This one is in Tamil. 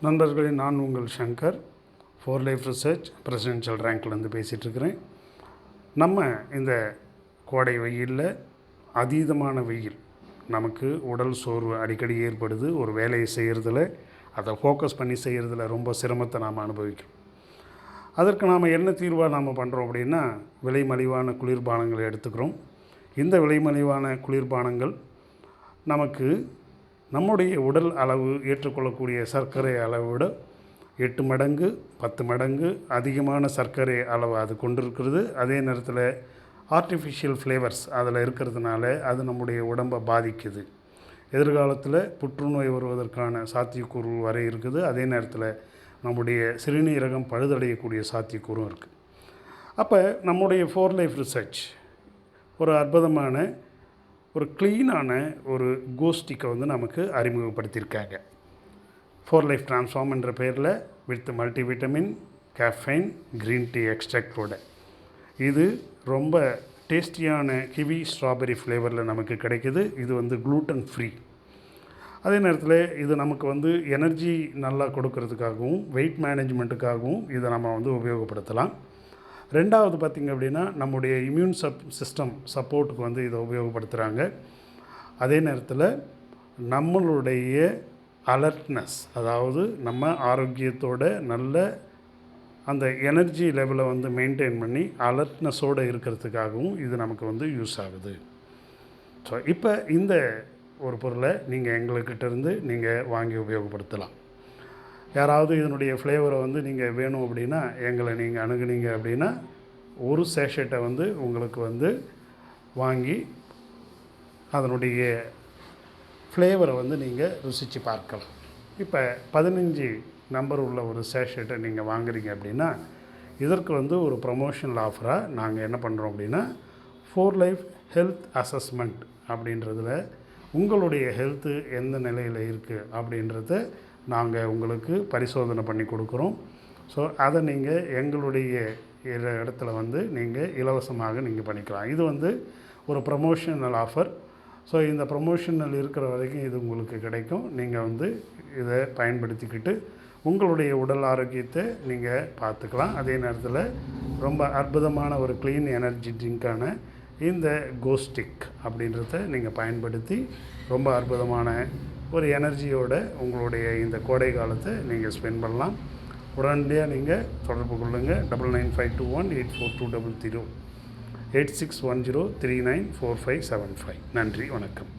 நண்பர்களே, நான் உங்கள் சங்கர், 4 லைஃப் ரிசர்ச் பிரசிடென்ஷியல் ரேங்க்லேருந்து பேசிகிட்ருக்கிறேன். நம்ம இந்த கோடை வெயிலில் அதீதமான வெயில் நமக்கு உடல் சோர்வு அடிக்கடி ஏற்படுது. ஒரு வேலையை செய்கிறதுல, அதை ஃபோக்கஸ் பண்ணி செய்கிறதுல ரொம்ப சிரமத்தை நாம் அனுபவிக்கிறோம். அதற்கு நாம் என்ன தீர்வாக நாம் பண்ணுறோம் அப்படின்னா, விலை மலிவான குளிர்பானங்களை எடுத்துக்கிறோம். இந்த விலை மலிவான குளிர்பானங்கள் நமக்கு நம்முடைய உடல் அளவு ஏற்றுக்கொள்ளக்கூடிய சர்க்கரை அளவை விட 8 மடங்கு 10 மடங்கு அதிகமான சர்க்கரை அளவு அது கொண்டிருக்கிறது. அதே நேரத்தில் ஆர்டிஃபிஷியல் ஃப்ளேவர்ஸ் அதில் இருக்கிறதுனால அது நம்முடைய உடம்பை பாதிக்குது. எதிர்காலத்தில் புற்றுநோய் வருவதற்கான சாத்தியக்கூறு வரை இருக்குது. அதே நேரத்தில் நம்முடைய சிறுநீரகம் பழுதடையக்கூடிய சாத்தியக்கூறும் இருக்குது. அப்போ நம்முடைய 4 லைஃப் ரிசர்ச் ஒரு அற்புதமான ஒரு க்ளீனான ஒரு கோஸ்டிக்கை நமக்கு அறிமுகப்படுத்தியிருக்காங்க. 4 லைஃப் ட்ரான்ஸ்ஃபார்ம் என்ற பெயரில் with multivitamin, caffeine, green tea எக்ஸ்ட்ராக்டோட. இது ரொம்ப டேஸ்டியான கிவி ஸ்ட்ராபெரி ஃப்ளேவரில் நமக்கு கிடைக்கிது. இது க்ளூட்டன் ஃப்ரீ. அதே நேரத்தில் இது நமக்கு எனர்ஜி நல்லா கொடுக்கறதுக்காகவும் வெயிட் மேனேஜ்மெண்ட்டுக்காகவும் இதை நம்ம உபயோகப்படுத்தலாம். ரெண்டாவது பார்த்திங்க அப்படின்னா, நம்முடைய இம்யூன் சிஸ்டம் சப்போர்ட்டுக்கு இதை உபயோகப்படுத்துகிறாங்க. அதே நேரத்தில் நம்மளுடைய அலர்ட்னஸ், அதாவது நம்ம ஆரோக்கியத்தோட நல்ல அந்த எனர்ஜி லெவலை மெயின்டைன் பண்ணி அலர்ட்னஸோடு இருக்கிறதுக்காகவும் இது நமக்கு யூஸ் ஆகுது. ஸோ இப்போ இந்த ஒரு பொருளை நீங்கள் எங்கள்கிட்டேருந்து நீங்கள் வாங்கி உபயோகப்படுத்தலாம். யாராவது இதனுடைய ஃப்ளேவரை நீங்கள் வேணும் அப்படின்னா எங்களை நீங்கள் அணுகுனீங்க அப்படின்னா ஒரு சேஷெட்டை உங்களுக்கு வாங்கி அதனுடைய ஃப்ளேவரை நீங்கள் ருசித்து பார்க்கலாம். இப்போ 15 நம்பர் உள்ள ஒரு சேஷெட்டை நீங்கள் வாங்குறீங்க அப்படின்னா இதற்கு ஒரு ப்ரமோஷனல் ஆஃபராக நாங்கள் என்ன பண்ணுறோம் அப்படின்னா, 4 லைஃப் ஹெல்த் அசஸ்மெண்ட் அப்படின்றதில் உங்களுடைய ஹெல்த்து எந்த நிலையில் இருக்குது அப்படின்றத நாங்கள் உங்களுக்கு பரிசோதனை பண்ணி கொடுக்குறோம். ஸோ அதை நீங்கள் எங்களுடைய இடத்துல நீங்கள் இலவசமாக நீங்கள் பண்ணிக்கலாம். இது ஒரு ப்ரமோஷனல் ஆஃபர். ஸோ இந்த ப்ரமோஷனல் இருக்கிற வரைக்கும் இது உங்களுக்கு கிடைக்கும். நீங்கள் இதை பயன்படுத்திக்கிட்டு உங்களுடைய உடல் ஆரோக்கியத்தை நீங்கள் பார்த்துக்கலாம். அதே நேரத்தில் ரொம்ப அற்புதமான ஒரு க்ளீன் எனர்ஜி ட்ரிங்கான இந்த கோஸ்டிக் அப்படின்றத நீங்கள் பயன்படுத்தி ரொம்ப அற்புதமான ஒரு எனர்ஜியோட உங்களுடைய இந்த கோடை காலத்தை நீங்கள் ஸ்பெண்ட் பண்ணலாம். உடனடியாக நீங்கள் தொடர்பு கொள்ளுங்கள். 9952184200 8610394575. நன்றி, வணக்கம்.